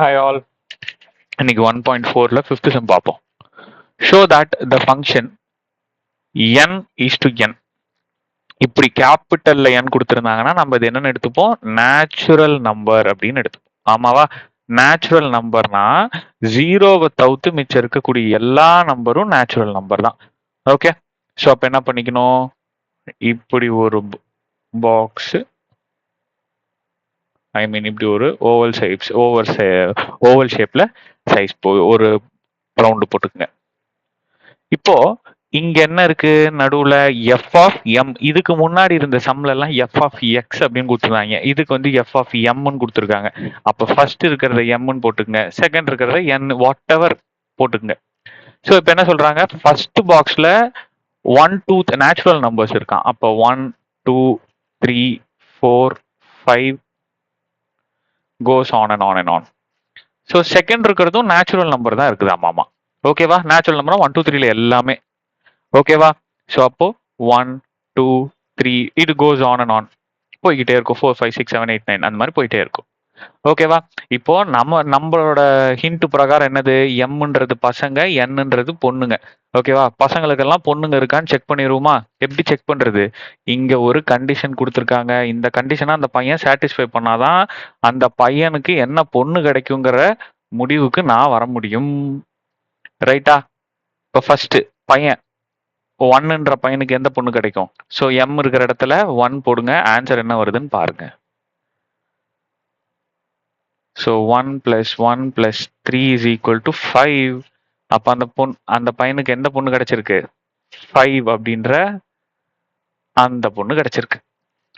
Hi all. இன்னைக்கு 1.4ல fifth some பார்ப்போம். Show that the function n is to n இப்படி கேபிட்டல்ல n கொடுத்துருந்தாங்கன்னா நம்ம இது என்னன்னு எடுத்துப்போம், நேச்சுரல் நம்பர் அப்படின்னு எடுத்துப்போம். ஆமாவா? நேச்சுரல் நம்பர்னா ஜீரோவை தவிர்த்து மிச்சம் இருக்கக்கூடிய எல்லா நம்பரும் நேச்சுரல் நம்பர் தான். ஓகே, ஸோ அப்போ என்ன பண்ணிக்கணும், இப்படி ஒரு பாக்ஸ், ஐ மீன் இப்படி ஒரு ஓவல் ஷேப்ல சைஸ் ஒரு ரவுண்டு போட்டுக்குங்க. இப்போ இங்க என்ன இருக்கு நடுவுல, எஃப் ஆஃப் எம். இதுக்கு முன்னாடி இருந்த சம்ல எல்லாம் எஃப் ஆஃப் எக்ஸ் அப்படின்னு கொடுத்துருந்தாங்க. இதுக்கு வந்து எஃப் ஆஃப் எம்னு கொடுத்துருக்காங்க. அப்ப ஃபர்ஸ்ட் இருக்கிறத எம்னு போட்டுக்குங்க, செகண்ட் இருக்கிறத என் வாட் எவர் போட்டுக்குங்க. ஸோ இப்போ என்ன சொல்றாங்க, ஃபர்ஸ்ட் பாக்ஸ்ல 1 2 நேச்சுரல் நம்பர்ஸ் இருக்கான். அப்போ 1 2 3 4 5 goes on and on and on. So second இருக்கிறதும் நேச்சுரல் நம்பர் தான் இருக்குது. ஆமாமா, ஓகேவா? நேச்சுரல் நம்பர் 1 2 3ல எல்லாமே ஓகேவா? ஸோ அப்போ 1 2 3 இது கோஸ் ஆன் அண்ட் ஆன் போய்கிட்டே இருக்கும். 4 5 6 7 8 9 அந்த மாதிரி போயிட்டே இருக்கும். ஓகேவா? இப்போ நம்மளோட ஹிண்ட் பிரகாரம் என்னது, எம்ன்றது பசங்க, என்னன்றது பொண்ணுங்க. ஓகேவா? பசங்களுக்கெல்லாம் பொண்ணுங்க இருக்கான்னு செக் பண்ணிடுவோமா? எப்படி செக் பண்றது? இங்க ஒரு கண்டிஷன் கொடுத்துருக்காங்க. இந்த கண்டிஷனை அந்த பையன் சாட்டிஸ்ஃபை பண்ணாதான் அந்த பையனுக்கு என்ன பொண்ணு கிடைக்குங்கிற முடிவுக்கு நான் வர முடியும். ரைட்டா? இப்போ ஃபர்ஸ்ட் பையன் ஒன்னுன்ற பையனுக்கு எந்த பொண்ணு கிடைக்கும்? ஸோ எம் இருக்கிற இடத்துல 1 போடுங்க, ஆன்சர் என்ன வருதுன்னு பாருங்க. ஸோ 1 + 1 + 3 = 5. அப்போ அந்த பையனுக்கு எந்த பொண்ணு கிடைச்சிருக்கு? 5 அப்படின்ற அந்த பொண்ணு கிடைச்சிருக்கு.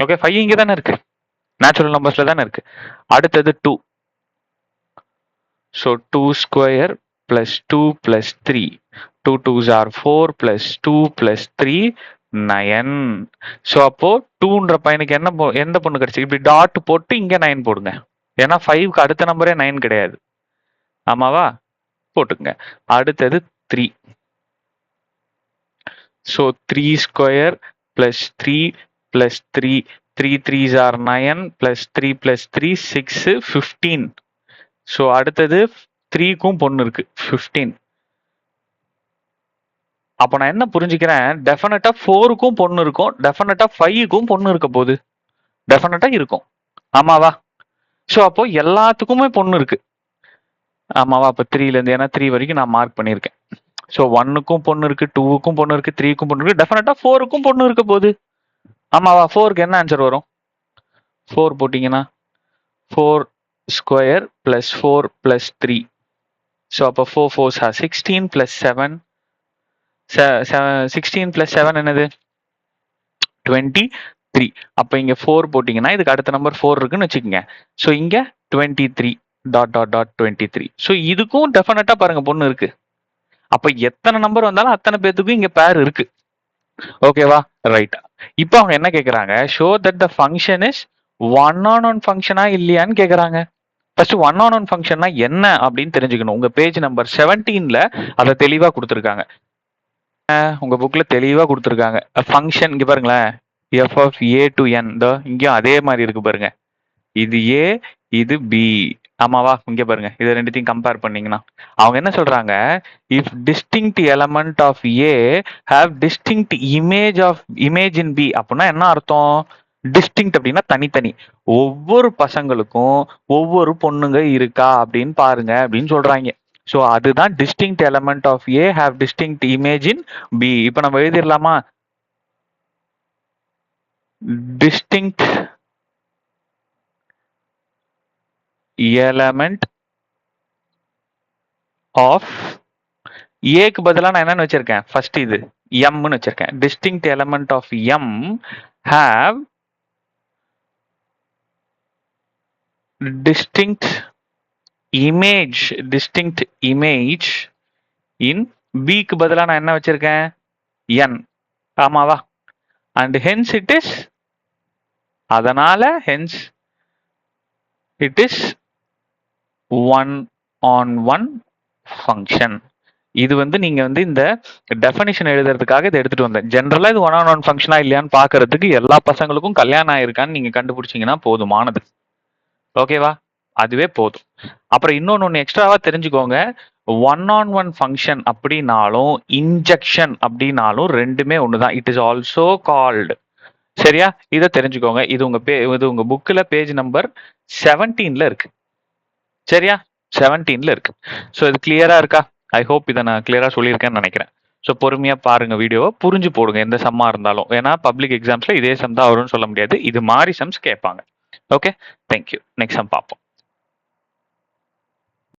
ஓகே, 5 இங்கே தானே இருக்கு, நேச்சுரல் நம்பர்ஸ்ல தானே இருக்கு. அடுத்தது 2. ஸோ 2² + 2 + 3. 2 2s are 4 + 2 + 3 9. ஸோ அப்போ 2ன்ற பையனுக்கு எந்த பொண்ணு கிடைச்சிருக்கு? இப்படி டாட் போட்டு இங்க 9 போடுங்க. ஏன்னா 5க்கு அடுத்த நம்பரே 9 கிடையாது. ஆமாவா? போட்டுங்க. அடுத்தது 3. ஸோ 3² + 3 + 3. 3 3s are 9 + 3 + 3 6 15. ஸோ அடுத்தது 3க்கும் பொண்ணு இருக்கு, 15. அப்போ நான் என்ன புரிஞ்சுக்கிறேன், டெஃபினட்டா 4க்கும் பொண்ணு இருக்கும், டெஃபினட்டா 5க்கும் பொண்ணு இருக்க போகுது, டெஃபினட்டா இருக்கும். ஆமாவா? ஸோ அப்போ எல்லாத்துக்குமே பொண்ணு இருக்கு. ஆமாவா? அப்போ 3ல இருந்து, ஏன்னா 3 வரைக்கும் நான் மார்க் பண்ணியிருக்கேன். ஸோ 1க்கும் பொண்ணு இருக்கு, 2க்கும் பொண்ணு இருக்கு, 3க்கும் பொண்ணு இருக்கு, டெஃபினட்டா 4க்கும் பொண்ணு இருக்க போகுது. ஆமாவா? 4க்கு என்ன ஆன்சர் வரும்? 4 போட்டீங்கன்னா 4² + 4 + 3. ஸோ அப்போ 4 4s are 16 + 7. 16 + 7 என்னது? 23. அப்போ இங்க 4 போட்டீங்கன்னா இதுக்கு அடுத்த நம்பர் 4 இருக்குன்னு வச்சுக்கோங்க. ஸோ இங்க 23 ... 23. ஸோ இதுக்கும் டெஃபினட்டா பாருங்க பொண்ணு இருக்கு. அப்ப எத்தனை நம்பர் வந்தாலும் அத்தனை பேத்துக்கும் இங்க பேர் இருக்கு. ஓகேவா? ரைட். இப்போ அவங்க என்ன கேக்குறாங்க, show that the function is one on one ஃபங்க்ஷனா இல்லையான்னு கேக்குறாங்க. ஃபர்ஸ்ட் ஒன் ஆன் ஒன் ஃபங்க்ஷன்னா என்ன அப்படின்னு தெரிஞ்சுக்கணும். உங்க பேஜ் நம்பர் 17ல அதை தெளிவா கொடுத்துருக்காங்க. உங்க புக்ல தெளிவா கொடுத்துருக்காங்க. ஃபங்க்ஷன் இங்க பாருங்களேன், f of a to n. இங்கேயும் அதே மாதிரி இருக்கு பாருங்க. இது a, இது b. ஆமாவா? இங்க பாருங்க, இதை ரெண்டுத்தையும் கம்பேர் பண்ணீங்கன்னா அவங்க என்ன சொல்றாங்க, if distinct element of a have distinct image in b. அப்படின்னா என்ன அர்த்தம்? டிஸ்டிங்க்ட் அப்படின்னா தனித்தனி, ஒவ்வொரு பசங்களுக்கும் ஒவ்வொரு பொண்ணுங்க இருக்கா அப்படின்னு பாருங்க அப்படின்னு சொல்றாங்க. ஸோ அதுதான் distinct element of a have distinct image in b. இப்போ நம்ம எழுதிடலாமா, distinct element of ஏக்கு பதிலாக நான் என்னன்னு வச்சிருக்கேன், ஃபர்ஸ்ட் இது எம்னு வச்சிருக்கேன். Distinct element of M have distinct image in b க்கு பதிலாக நான் என்ன வச்சிருக்கேன், n. ஆமாவா? and hence it is, அதனால hence it is one on one function. இது வந்து நீங்க வந்து இந்த டெஃபினிஷன் எழுதுறதுக்காக இதை எடுத்துட்டு வந்தேன். ஜென்ரலா இது ஒன் ஆன் ஒன் ஃபங்க்ஷனா இல்லையான்னு பாக்குறதுக்கு எல்லா பசங்களுக்கும் கல்யாணம் ஆயிருக்கான்னு நீங்க கண்டுபிடிச்சீங்கன்னா போதுமானது. ஓகேவா? அதுவே போதும். அப்புறம் இன்னொன்னு எக்ஸ்ட்ராவா தெரிஞ்சுக்கோங்க. ஒன் ஆன் ஒன் ஃபங்க்ஷன் அப்படின்னாலும் இன்ஜெக்ஷன் அப்படின்னாலும் ரெண்டுமே ஒண்ணுதான். It is also called. சரியா? இத தெரிஞ்சுக்கோங்க. இது உங்க புக்ல பேஜ் நம்பர் 17ல இருக்கு. சரியா? 17ல இருக்கு. ஸோ இது கிளியரா இருக்கா? ஐ ஹோப் இதை நான் கிளியரா சொல்லியிருக்கேன்னு நினைக்கிறேன். ஸோ பொறுமையா பாருங்க வீடியோவை, புரிஞ்சு போடுங்க எந்த சம்மா இருந்தாலும். ஏன்னா பப்ளிக் எக்ஸாம்ஸ்ல இதே சம் தான் வரும்னு சொல்ல முடியாது. இது மாதிரி சம்ஸ் கேட்பாங்க. Okay, thank you. நெக்ஸ்ட் சம் பார்ப்போம்.